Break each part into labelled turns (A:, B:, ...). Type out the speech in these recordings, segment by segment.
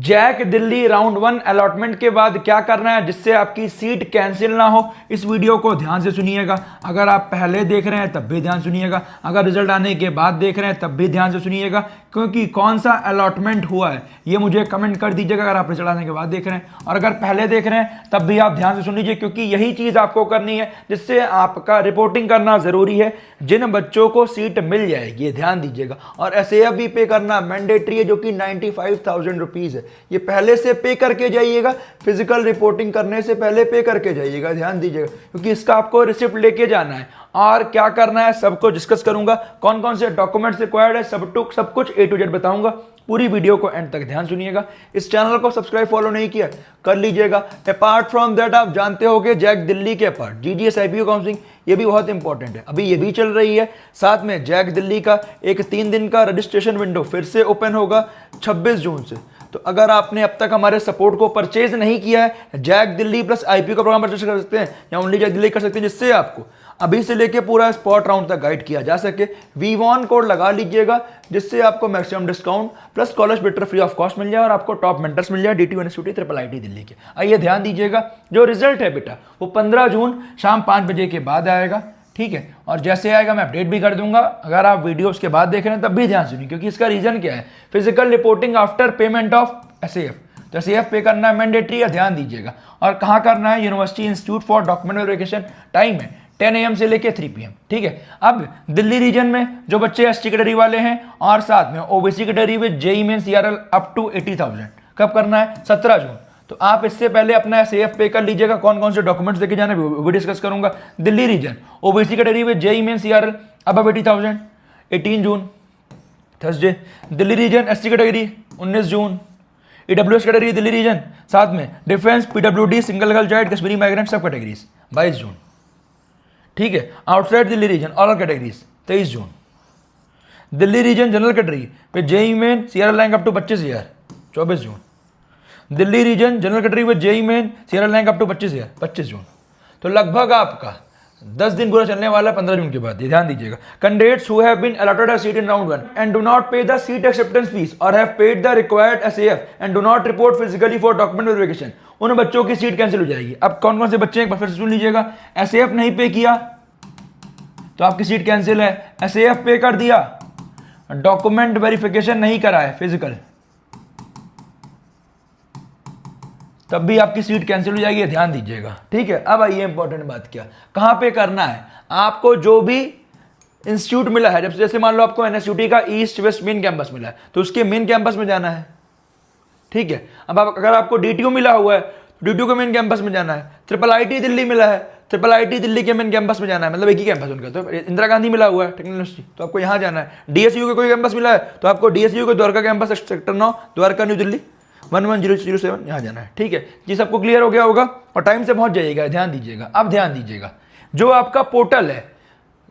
A: Jack Delhi round 1 allotment के बाद क्या करना है जिससे आपकी सीट कैंसिल ना हो, इस वीडियो को ध्यान से सुनिएगा। अगर आप पहले देख रहे हैं तब भी ध्यान सुनिएगा, अगर रिजल्ट आने के बाद देख रहे हैं तब भी ध्यान से सुनिएगा, क्योंकि कौन सा अलॉटमेंट हुआ है ये मुझे कमेंट कर दीजिएगा अगर आप रिजल्ट आने के बाद देख रहे हैं, और अगर पहले देख रहे हैं तब भी आप ध्यान से सुन लीजिए, क्योंकि यही चीज़ आपको करनी है जिससे आपका रिपोर्टिंग करना ज़रूरी है। जिन बच्चों को सीट मिल जाएगी ये ध्यान दीजिएगा, और एसएएफ भी पे करना मैंडेटरी है जो कि 95,000 रुपीज़ है, ये पहले से पे करके जाइएगा, फिजिकल रिपोर्टिंग करने से पहले पे करके जाइएगा, ध्यान दीजिएगा, क्योंकि इसका आपको रिसिप्ट लेके जाना है। और क्या करना है सब कुछ डिस्कस करूंगा, कौन कौन से डॉक्यूमेंट्स रिक्वायर्ड है, सब कुछ A to Z बताऊंगा। पूरी वीडियो को एंड तक ध्यान सुनिएगा। इस चैनल को सब्सक्राइब फॉलो नहीं किया कर लीजिएगा। अपार्ट फ्रॉम दैट आप जानते होगे जैक दिल्ली के पार्ट जीडीएस आईपीओ काउंसलिंग ये भी बहुत इंपॉर्टेंट है, अभी ये भी चल रही है। साथ में जैक दिल्ली का एक 3 दिन का रजिस्ट्रेशन विंडो फिर से ओपन होगा 26 जून से। तो अगर आपने अब तक हमारे सपोर्ट को परचेज नहीं किया है, जैक दिल्ली प्लस आईपीओ का प्रोग्राम परचेज कर सकते हैं या ओनली जैक दिल्ली कर सकते हैं, जिससे आपको अभी से लेके पूरा स्पॉट राउंड तक गाइड किया जा सके। वीवॉन कोड लगा लीजिएगा जिससे आपको maximum discount plus college better free of cost मिल जाए और आपको टॉप मेंटर्स मिल जाए DTU इंस्टीट्यूट IIT दिल्ली के। आइए ध्यान दीजिएगा, जो रिजल्ट है बेटा वो 15 जून शाम 5 बजे के बाद आएगा, ठीक है। और जैसे आएगा मैं अपडेट भी कर दूंगा। अगर आप वीडियो उसके बाद देख रहे हैं तब भी ध्यान सुनिए, क्योंकि इसका रीजन क्या है, physical reporting after payment of SAF. तो एसएएफ पे करना है मैंडेटरी है, ध्यान दीजिएगा। और कहाँ करना है, university institute for document verification, time है 10 AM से लेके 3 PM, ठीक है। अब दिल्ली रीजन में जो बच्चे एसटी कैटेगरी वाले हैं और साथ में OBC category with JEE mains CRL up to 80,000 कब करना है, 17 जून। तो आप इससे पहले अपना एसएएफ पे कर लीजिएगा। कौन कौन से डॉक्यूमेंट्स लेके जाने वो भी डिस्कस करूंगा। Delhi region OBC category with JEE mains CRL above 80,000 18 June Thursday. Delhi region ST category 19 June. EWS category Delhi region, साथ में defence, PWD, single girl child, Kashmiri migrant सब कैटेगरीज 22 जून, ठीक है। Outside Delhi region all categories 23 June. Delhi region general category पे JEE main CRL rank up to 25,000 24 June. Delhi region general category में JEE main CRL rank up to 25,000 25 जून। तो लगभग आपका 10 दिन पूरा चलने वाला है 15 जून के बाद, ये ध्यान दीजिएगा। Candidates who have been allotted a seat in round 1 and do not pay the seat acceptance fee और have paid the required SAF and do not report physically for document verification, उन बच्चों की सीट कैंसिल हो जाएगी। अब कौन कौन से बच्चे एक बार फिर सुन लीजिएगा। एसएएफ नहीं पे किया तो आपकी सीट कैंसिल है, एसएएफ पे कर दिया, डॉक्यूमेंट वेरिफिकेशन नहीं करा है फिजिकल, तब भी आपकी सीट कैंसिल हो जाएगी, ध्यान दीजिएगा, ठीक है। अब आइए इंपॉर्टेंट बात, क्या कहां पे करना है। आपको जो भी इंस्टीट्यूट मिला है, जैसे मान लो आपको एनएसयूटी का ईस्ट वेस्ट मेन कैंपस मिला है तो उसके मेन कैंपस में जाना है, ठीक है। अब अगर आपको डीटीयू मिला हुआ है तो डीटीयू के मेन कैंपस में जाना है। IIIT दिल्ली मिला है, IIIT दिल्ली के मेन कैंपस में जाना है, मतलब एक ही कैंपस उनका। तो इंदिरा गांधी मिला हुआ है टेक्निकल यूनिवर्सिटी तो आपको यहाँ जाना है। डीएसयू के कोई कैंपस मिला है तो आपको डीएसयू के Dwarka campus sector 9 Dwarka new Delhi 110007 यहाँ जाना है, ठीक है जी। सबको क्लियर हो गया होगा और टाइम से पहुंच जाइएगा, ध्यान दीजिएगा। अब ध्यान दीजिएगा, जो आपका पोर्टल है,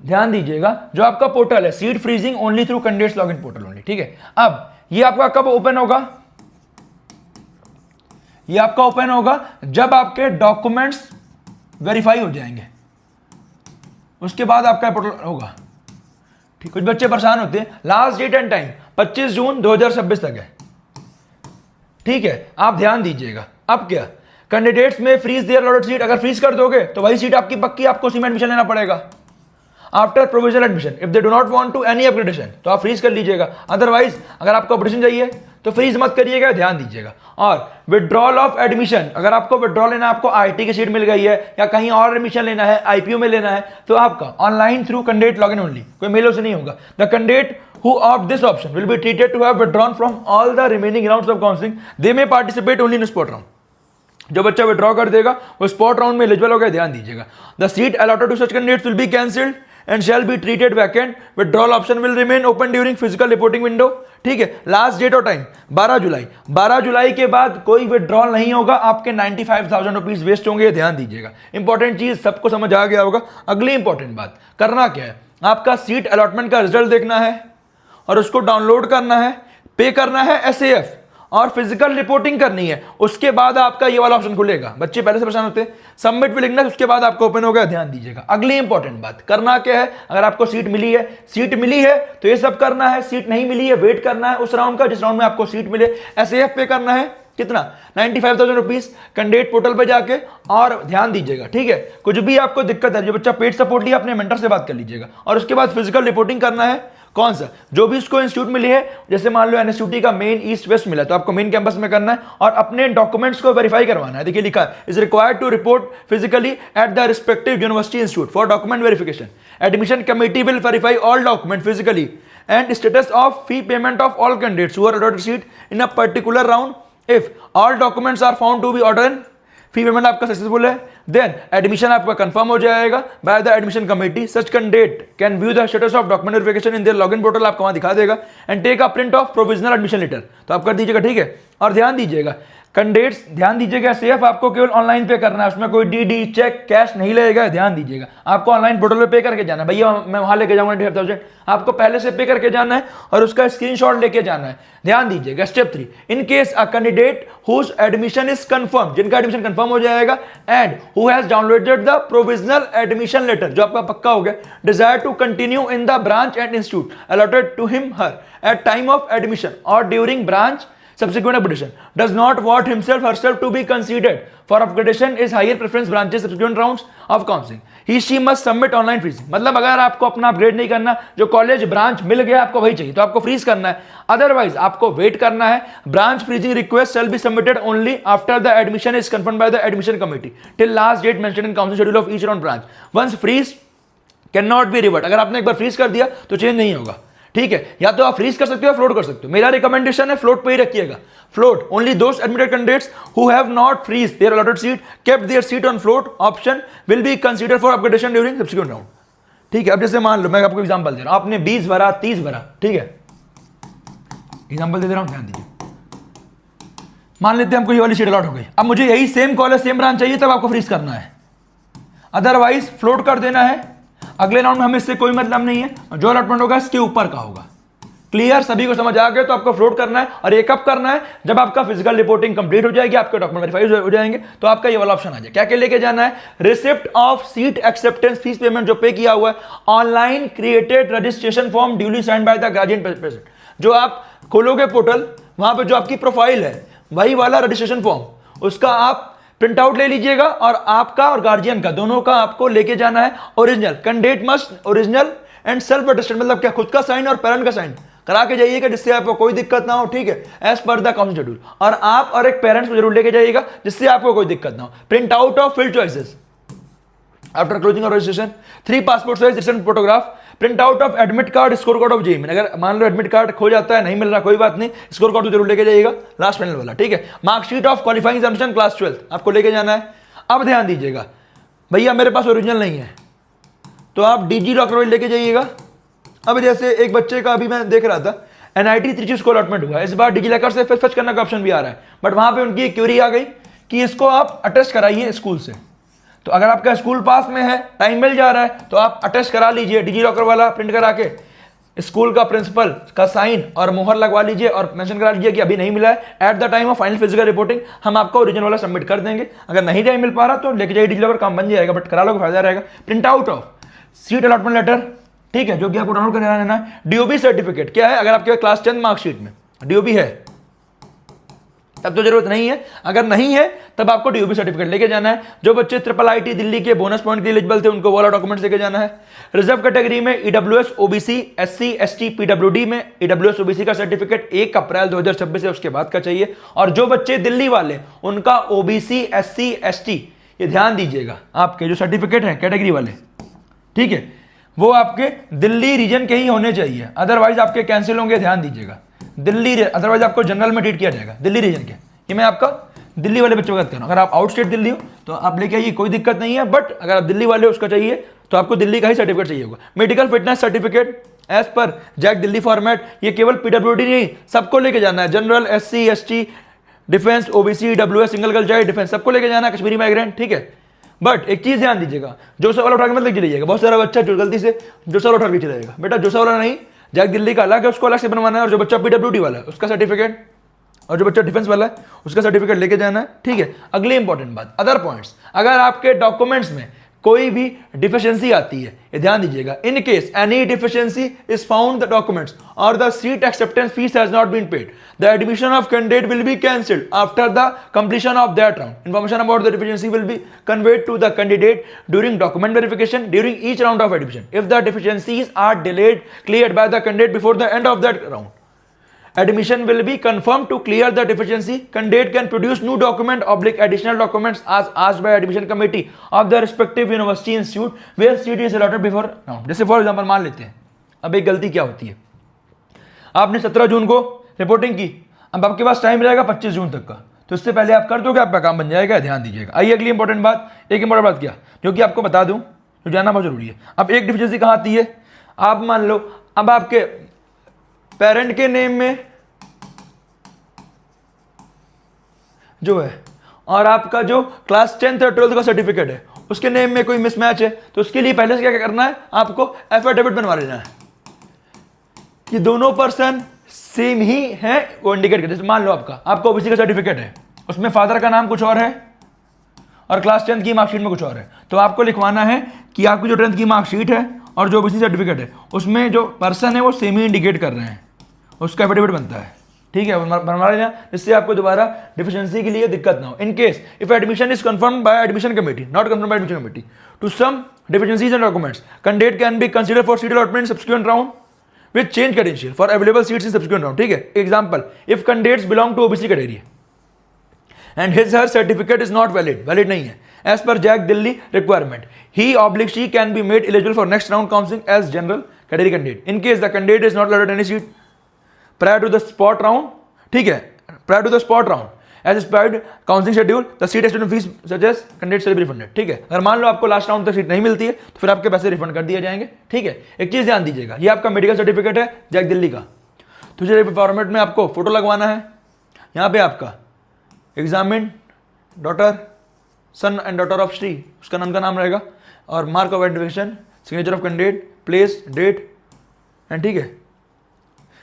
A: ध्यान दीजिएगा, जो आपका पोर्टल है seat freezing only through candidates login portal only, ठीक है। अब ये आपका कब ओपन होगा, ये आपका ओपन होगा जब आपके डॉक्यूमेंट्स वेरीफाई हो जाएंगे, उसके बाद आपका पोर्टल होगा, ठीक। कुछ बच्चे परेशान होते हैं, लास्ट डेट एंड टाइम 25 जून 2026 तक है, ठीक है। आप ध्यान दीजिएगा। अब क्या, कैंडिडेट्स में फ्रीज देयर अलॉटेड सीट, अगर फ्रीज कर दोगे तो वही सीट आपकी पक्की, आपको उसी में एडमिशन लेना पड़ेगा after provisional admission. If they do not want to any upgradation तो आप फ्रीज कर लीजिएगा, अदरवाइज अगर आपको अपग्रेडेशन चाहिए तो फ्रीज मत करिएगा, ध्यान दीजिएगा। और विड्रॉल ऑफ एडमिशन, अगर आपको विड्रॉल लेना है, आपको आईटी की सीट मिल गई है या कहीं और एडमिशन लेना है, आईपीओ में लेना है, तो आपका online through candidate login only, कोई मेलों से नहीं होगा। The candidate who opt this option will be treated to have withdrawn from all the remaining rounds of counseling. They may participate only in spot round. जो बच्चा withdraw कर देगा वो स्पॉट राउंड में एलिजिबल हो गया, ध्यान दीजिएगा। The seat allotted to such candidates will be cancelled and shall be treated vacant. Withdrawal option will remain open during physical reporting window, ठीक है। लास्ट डेट और टाइम 12 जुलाई। 12 जुलाई के बाद कोई विड्रॉल नहीं होगा, आपके 95,000 रुपीज वेस्ट होंगे, ध्यान दीजिएगा। इंपॉर्टेंट चीज सबको समझ आ गया होगा। अगली इंपॉर्टेंट बात, करना क्या है, आपका सीट अलॉटमेंट का रिजल्ट देखना है और उसको डाउनलोड करना है, पे करना है एसएएफ और फिजिकल रिपोर्टिंग करनी है। उसके बाद आपका ये वाला ऑप्शन खुलेगा। बच्चे पहले से परेशान होते हैं, सबमिट पे लिखना है, उसके बाद आपको ओपन हो गया, ध्यान दीजिएगा। अगली इंपॉर्टेंट बात, करना क्या है, अगर आपको सीट मिली है तो ये सब करना है। सीट नहीं मिली है, वेट करना है उस राउंड का जिस राउंड में आपको सीट मिले। एसएएफ पे करना है, कितना 95,000 रुपीज कैंडिडेट पोर्टल पे जाके। और ध्यान दीजिएगा, ठीक है, कुछ भी आपको दिक्कत है, जो बच्चा पेड सपोर्ट लिया अपने मेंटर से बात कर लीजिएगा। और उसके बाद फिजिकल रिपोर्टिंग करना है, कौन सा, जो भी इसको इंस्टीट्यूट मिली है, जैसे मान लो एनएसयूटी का मेन ईस्ट वेस्ट मिला तो आपको मेन कैंपस में करना है और अपने डॉक्यूमेंट्स को वेरीफाई करवाना है। देखिए लिखा है, is required to report physically at the respective university institute for document verification. Admission committee will verify all document physically and status of fee payment of all candidates who are allotted seat in a particular round. If all documents are found to be ordered, fee payment आपका successful है, then admission आपका confirm हो जाएगा by the admission committee. Such candidate can view the status of document verification in their login portal, आपको वहां दिखा देगा, and take a print of provisional admission letter. तो आप कर दीजिएगा, ठीक है। और ध्यान दीजिएगा कैंडिडेट्स, ध्यान दीजिएगा, सेफ आपको केवल ऑनलाइन पे करना है, उसमें कोई डीडी चेक कैश नहीं लगेगा। ध्यान दीजिएगा, आपको ऑनलाइन पोर्टल पे पे करके जाना है। भैया मैं वहां लेके जाऊंगा 25,000, आपको पहले से पे करके जाना है और उसका स्क्रीनशॉट लेके जाना है। ध्यान दीजिएगा, step 3, in case a candidate whose admission is confirm, जिनका एडमिशन कंफर्म हो जाएगा, and who has downloaded the provisional admission letter, जो आपका पक्का हो गया, desire to continue in the branch and institute allotted to him her at time of admission और during branch subsequent upgradation, does not want himself herself to be considered for upgradation is higher preference branches subsequent rounds of counseling, he she must submit online freezing। मतलब अगर आपको अपना upgrade नहीं करना, जो college branch मिल गया आपको वही चाहिए, तो आपको फ्रीज करना है, अदरवाइज आपको वेट करना है। Branch freezing request shall be submitted only after the admission is confirmed by the admission committee till last date mentioned in council schedule of each round branch. Once freeze cannot be revert, अगर आपने एक बार freeze कर दिया तो change नहीं होगा, ठीक है। या तो आप फ्रीज कर सकते हो या फ्लोट कर सकते हो, मेरा रिकमेंडेशन है फ्लोट पे ही रखिएगा। Float only those admitted candidates who have not freeze their allotted seat kept their seat on float option will be considered for upgradation during subsequent round, ठीक है। अब जैसे मान लो मैं आपको एग्जांपल दे रहा हूं, आपने 20 भरा 30 भरा, ठीक है, एग्जांपल दे रहा हूं, ध्यान दीजिए। मान लेते हैं हमको ये वाली सीट अलॉट हो गई, अब मुझे यही सेम कॉलेज सेम ब्रांच चाहिए, तब आपको फ्रीज करना है, अदरवाइज फ्लोट कर देना है। अगले राउंड में हमें इससे कोई मतलब नहीं है, जो अलॉटमेंट होगा इसके ऊपर का होगा। क्लियर, सभी को समझ आ गया? तो आपको फ्लोट करना है, और ये कब करना है, जब आपका फिजिकल रिपोर्टिंग कंप्लीट हो जाएगी, आपके डॉक्यूमेंट वेरीफाई हो जाएंगे, तो आपका ये वाला ऑप्शन आ जाए। क्या क्या लेके जाना है, receipt of seat acceptance fees payment जो पे किया हुआ है, online created registration form duly signed by the guardian present, जो आप खोलोगे पोर्टल, वहां पे जो आपकी प्रोफाइल है वही वाला रजिस्ट्रेशन फॉर्म, उसका आप प्रिंट आउट ले लीजिएगा, और आपका और गार्जियन का दोनों का आपको लेके जाना है original. Candidate must original and self attested, मतलब क्या, खुद का साइन और पेरेंट का साइन करा के जाइएगा, जिससे आपको कोई दिक्कत ना हो, ठीक है, एज पर द काउंसिल शेड्यूल। और आप और एक पेरेंट्स को जरूर लेके जाइएगा, जिससे आपको कोई दिक्कत ना हो। Print out of field choices after closing of registration, 3 passport size recent photograph, print out of admit card, score card of JEE. अगर मान लो एडमिट कार्ड खो जाता है, नहीं मिल रहा, कोई बात नहीं, स्कोर कार्ड तो जरूर लेके जाइएगा, लास्ट पैनल वाला, ठीक है। Marksheet of qualifying examination class 12 आपको लेके जाना है। अब ध्यान दीजिएगा, भैया मेरे पास ओरिजिनल नहीं है, तो आप डिजी लॉकर लेके जाइएगा। अब जैसे एक बच्चे का अभी मैं देख रहा था, एनआईटी त्रिची को अलॉटमेंट हुआ, इस बार डिजी लॉकर से फच करने का ऑप्शन भी आ रहा है, बट वहां पे उनकी एक क्वेरी आ गई कि इसको आप अटेस्ट कराइए स्कूल से। तो अगर आपका स्कूल पास में है, टाइम मिल जा रहा है, तो आप अटेस्ट करा लीजिए, डिजी लॉकर वाला प्रिंट करा के स्कूल का प्रिंसिपल का साइन और मोहर लगवा लीजिए, और मेंशन करा लीजिए कि अभी नहीं मिला है, at the time of final physical reporting हम आपको ओरिजिनल वाला सबमिट कर देंगे। अगर नहीं टाइम मिल पा रहा तो लेके जाइए डिजी लॉकर, काम बन जाएगा, बट करा लो फायदा रहेगा। Print out of seat allotment letter, ठीक है, जो कि आपको डाउनलोड करना रहना है। डीओबी सर्टिफिकेट क्या है, अगर आपके क्लास 10 मार्कशीट में डीओबी है तब तो जरूरत नहीं है, अगर नहीं है तब आपको डीओबी सर्टिफिकेट लेके जाना है। जो बच्चे IIIT दिल्ली के बोनस पॉइंट के लिए एलिजिबल थे, उनको वाला डॉक्यूमेंट लेके जाना है। रिजर्व कैटेगरी में EWS OBC SC ST PWD में ईडब्ल्यूएस ओबीसी का सर्टिफिकेट 1 अप्रैल 2026 से उसके बाद का चाहिए। और जो बच्चे दिल्ली वाले, उनका ओबीसी SC ST, ये ध्यान दीजिएगा, आपके जो सर्टिफिकेट है कैटेगरी वाले, ठीक है, वो आपके दिल्ली रीजन के ही होने चाहिए, अदरवाइज आपके कैंसिल होंगे। ध्यान दीजिएगा, दिल्ली, अदरवाइज आपको जनरल में ट्रीट किया जाएगा दिल्ली रीजन के। ये मैं आपका दिल्ली वाले बच्चों का बात कर रहा हूं। अगर आप आउट स्टेट दिल्ली हो तो आप लेके आइए, कोई दिक्कत नहीं है, बट अगर आप दिल्ली वाले उसका चाहिए तो आपको दिल्ली का ही सर्टिफिकेट चाहिए होगा। Medical fitness certificate as per JAC Delhi format, ये केवल पीडब्ल्यूडी नहीं, सबको लेके जाना है। General, SC ST, defence, OBC, WS, single girl child, defence, सबको लेके जाना है, कश्मीरी माइग्रेंट, ठीक है। बट एक चीज ध्यान दीजिएगा, जो सवाल उठा के मत लेके जाइएगा। बहुत सारा बच्चा जो गलती से जो सवाल उठा के चला जाएगा, बेटा जो सवाल नहीं, जैक दिल्ली का अलग है, उसको अलग से बनवाना है, और जो बच्चा पीडब्ल्यूडी वाला है उसका सर्टिफिकेट, और जो बच्चा डिफेंस वाला है उसका सर्टिफिकेट लेके जाना है, ठीक है। अगली इंपॉर्टेंट बात, अदर पॉइंट्स, अगर आपके डॉक्यूमेंट्स में कोई भी डिफिशियंसी आती है, ये ध्यान दीजिएगा, in case any deficiency is found the documents और the seat acceptance fees has not been paid, the admission of candidate will be cancelled after the completion of that round. Information about the deficiency will be conveyed to the candidate during document verification during each round of admission. If the deficiencies are delayed cleared by the candidate before the end of that round, admission will be confirmed. To clear the deficiency, candidate can produce new document / additional documents as asked by admission committee of the respective university institute where seat is allotted before now. जैसे for example मान लेते हैं, अब एक गलती क्या होती है, आपने 17 जून को रिपोर्टिंग की, अब आपके पास टाइम रहेगा 25 जून तक का, तो इससे पहले आप कर दोगे, आपका काम बन जाएगा. ध्यान दीजिएगा. आइए अगली इंपॉर्टेंट बात, एक इंपॉर्टेंट बात क्या जो कि आपको बता दूं, जो जानना बहुत जरूरी है. अब एक डिफिशियंसी कहाँ आती है, आप मान लो अब आपके पेरेंट के नेम में जो है और आपका जो क्लास 10th और 12th का सर्टिफिकेट है उसके नेम में कोई मिसमैच है, तो उसके लिए पहले से क्या करना है, आपको एफिडेविट बनवा लेना है कि दोनों पर्सन सेम ही हैं, वो इंडिकेट कर. जैसे मान लो आपका ओबीसी का सर्टिफिकेट है, उसमें फादर का नाम कुछ और है और क्लास 10th की मार्कशीट में कुछ और है, तो आपको लिखवाना है कि आपकी जो 10th की मार्कशीट है और जो ओबीसी सर्टिफिकेट है उसमें जो पर्सन है वो सेम ही इंडिकेट कर रहे हैं, उसका एफिडेविट बनता है. ठीक है, बनवा लेना, जिससे आपको दोबारा डिफिशियंसी के लिए दिक्कत ना हो. In case if admission is confirm by admission committee, not confirm by admission committee to some deficiencies in documents, candidate can be consider for seat allotment subsequent round with change credential for available seats in subsequent round. ठीक है, example, if candidates belong to OBC category and his her certificate is not valid नहीं है as per JAC Delhi requirement, he/she can be made eligible for next round counselling as general category candidate. In case the candidate is not allotted any seat prior to the spot round, ठीक है, prior to the spot round as specified counseling schedule, the seat extension fees such as candidate shall be refunded. ठीक है, अगर मान लो आपको last round तक seat नहीं मिलती है तो फिर आपके पैसे रिफंड कर दिए जाएंगे. ठीक है, एक चीज ध्यान दीजिएगा, ये आपका मेडिकल सर्टिफिकेट है जैक दिल्ली का, तो इस फॉर्मेट में आपको फोटो लगवाना है, यहाँ पे आपका examine daughter son and daughter of Shri, उसका नाम का नाम रहेगा, और mark of identification, signature of candidate, place, date and ठीक है,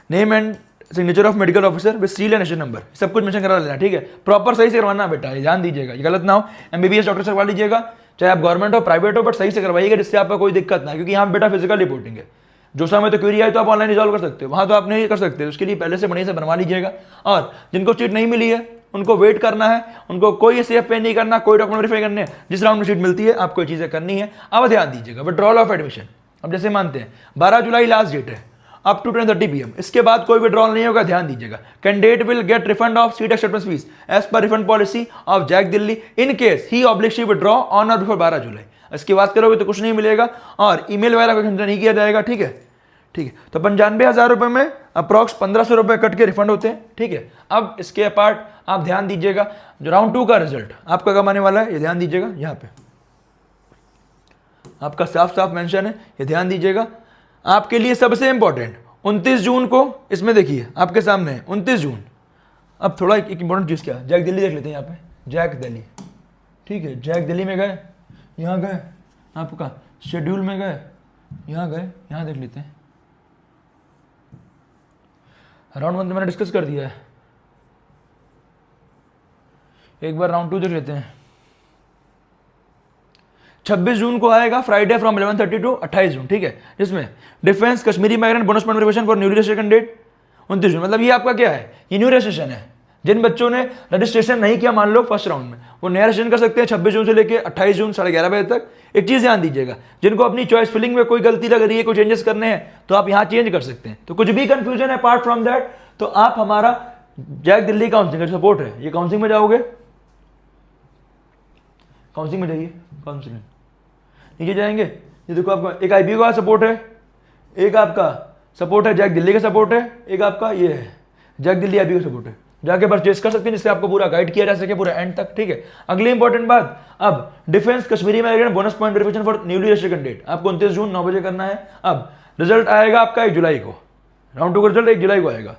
A: name and signature of medical officer with seal and एशन नंबर, सब कुछ मेंशन करा लेना. ठीक है, प्रॉपर सही से करवाना बेटा, ये ध्यान दीजिएगा, ये गलत ना हो. एमबीबीएस डॉक्टर से करवा लीजिएगा, चाहे आप गवर्नमेंट हो प्राइवेट हो, बट सही से करवाइएगा जिससे आपका कोई दिक्कत ना, क्योंकि यहाँ बेटा फिजिकल रिपोर्टिंग है. जो समय तो क्वेरी आए तो आप ऑनलाइन रिजॉल्व कर सकते हो, वहाँ तो आप नहीं कर सकते, उसके लिए पहले से बढ़िया से बनवा लीजिएगा. और जिनको सीट नहीं मिली है उनको वेट करना है, उनको कोई सेफ पे नहीं करना, कोई डॉक्यूमेंट वेरीफाई करने, जिस राउंड में सीट मिलती है आपको ये चीज़ें करनी है. अब ध्यान दीजिएगा, विड्रॉल ऑफ एडमिशन, अब जैसे मानते हैं 12 जुलाई लास्ट डेट है अप टू 10:30 PM, इसके बाद कोई विड्रॉल नहीं होगा. ध्यान दीजिएगा, candidate will get refund of seat acceptance fees as per refund policy of JAC Delhi in case he she withdraw on और बिफोर 12 जुलाई. इसकी बात करोगे तो कुछ नहीं मिलेगा और ईमेल वगैरह का नहीं किया जाएगा. ठीक है, ठीक है, तो 95,000 रुपये में अप्रॉक्स 1,500 रुपये कट के रिफंड होते हैं. ठीक है, अब इसके अपार्ट आप ध्यान दीजिएगा, जो राउंड 2 का रिजल्ट आपका कब आने वाला है, ये ध्यान दीजिएगा, यहाँ पे आपका साफ साफ मेंशन है, ये ध्यान दीजिएगा. आपके लिए सबसे इंपॉर्टेंट 29 जून को, इसमें देखिए आपके सामने है 29 जून. अब थोड़ा एक इंपॉर्टेंट चीज़ क्या, जैक दिल्ली देख लेते हैं, यहाँ पे जैक दिल्ली. ठीक है, जैक दिल्ली में गए, यहाँ गए, आपका शेड्यूल में गए, यहाँ गए, यहाँ देख लेते हैं. राउंड 1 मैंने डिस्कस कर दिया है, एक बार राउंड 2 देख लेते हैं. 26 जून को आएगा फ्राइडे फ्रॉम 11:30 टू 28 जून. ठीक है, जिसमें defence Kashmiri migrant bonus point verification for newly registered candidate 29 जून. मतलब ये आपका क्या है, ये न्यू रजिस्ट्रेशन है. जिन बच्चों ने रजिस्ट्रेशन नहीं किया मान लो फर्स्ट राउंड में, वो नया रजिस्ट्रेशन कर सकते हैं 26 जून से लेकर 28 जून 11:30 बजे तक. एक चीज़ ध्यान दीजिएगा, जिनको अपनी चॉइस फिलिंग में कोई गलती लग रही है, कोई चेंजेस करने हैं, तो आप यहाँ चेंज कर सकते हैं. तो कुछ भी कंफ्यूजन है अपार्ट फ्रॉम दैट, तो आप हमारा जैक दिल्ली काउंसलिंग का सपोर्ट है, ये काउंसलिंग में जाओगे, काउंसलिंग में जाइए, काउंसलिंग नीचे जाएंगे, ये देखो आपका एक आईबीओ का सपोर्ट है, एक आपका सपोर्ट है जैक दिल्ली का सपोर्ट है, एक आपका ये है जैक दिल्ली आईबीओ का सपोर्ट है. जाके परचेज कर सकते हैं जिससे आपको पूरा गाइड किया जा सके पूरा एंड तक. ठीक है, अगली इंपॉर्टेंट बात, अब defence Kashmiri migrant bonus point verification for newly registered candidate आपको 29 जून 9 बजे करना है. अब रिजल्ट आएगा आपका 1 जुलाई को, राउंड 2 का रिजल्ट 1 जुलाई को आएगा,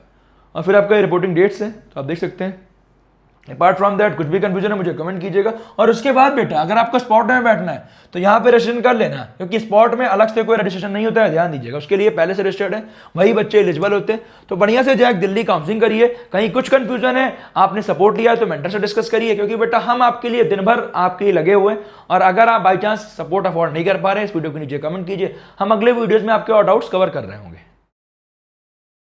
A: और फिर आपका रिपोर्टिंग डेट्स है, तो आप देख सकते हैं अपार्ट फ्रॉम दैट कुछ भी कंफ्यूजन है मुझे कमेंट कीजिएगा। और उसके बाद बेटा अगर आपको स्पॉट में बैठना है तो यहाँ पे रजिस्ट्रेशन कर लेना, क्योंकि स्पॉट में अलग से कोई रजिस्ट्रेशन नहीं होता है, ध्यान दीजिएगा। उसके लिए पहले से रजिस्टर्ड है वही बच्चे एलिजिबल होते हैं। तो बढ़िया से जाके दिल्ली काउंसलिंग करिए। कहीं कुछ कंफ्यूजन है, आपने सपोर्ट लिया है तो मेंटर से डिस्कस करिए, क्योंकि बेटा हम आपके लिए दिन भर आपके लिए लगे हुए हैं। और अगर आप बाई चांस सपोर्ट अफोर्ड नहीं कर पा रहे हैं, इस वीडियो के नीचे कमेंट कीजिए, हम अगले वीडियोज में आपके और डाउट्स कवर कर रहे होंगे।